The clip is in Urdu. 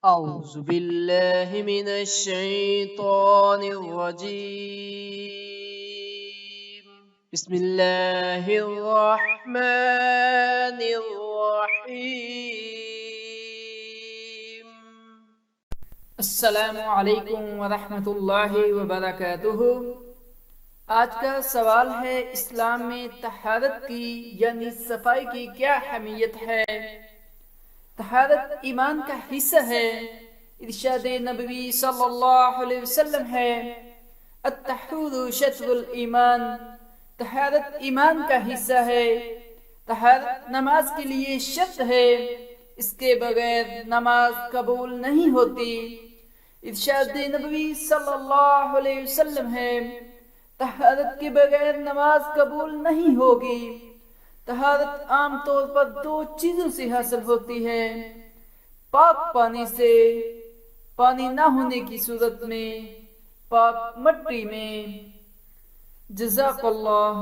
أعوذ بالله من الشيطان الرجيم بسم الله الرحمن الرحيم السلام علیکم ورحمۃ اللہ وبرکاتہ۔ آج کا سوال ہے اسلام میں طہارت کی یعنی صفائی کی کیا اہمیت ہے؟ طہارت ایمان کا حصہ ہے۔ ارشاد نبوی صلی اللہ علیہ وسلم ہے الطہور شطر الایمان، طہارت ایمان کا حصہ ہے۔ طہارت نماز کے لیے شرط ہے، اس کے بغیر نماز قبول نہیں ہوتی۔ ارشاد نبوی صلی اللہ علیہ وسلم ہے طہارت کے بغیر نماز قبول نہیں ہوگی۔ طہارت عام طور پر دو چیزوں سے حاصل ہوتی ہے، پاک پانی سے، پانی نہ ہونے کی صورت میں پاک مٹی میں۔ جزاک اللہ۔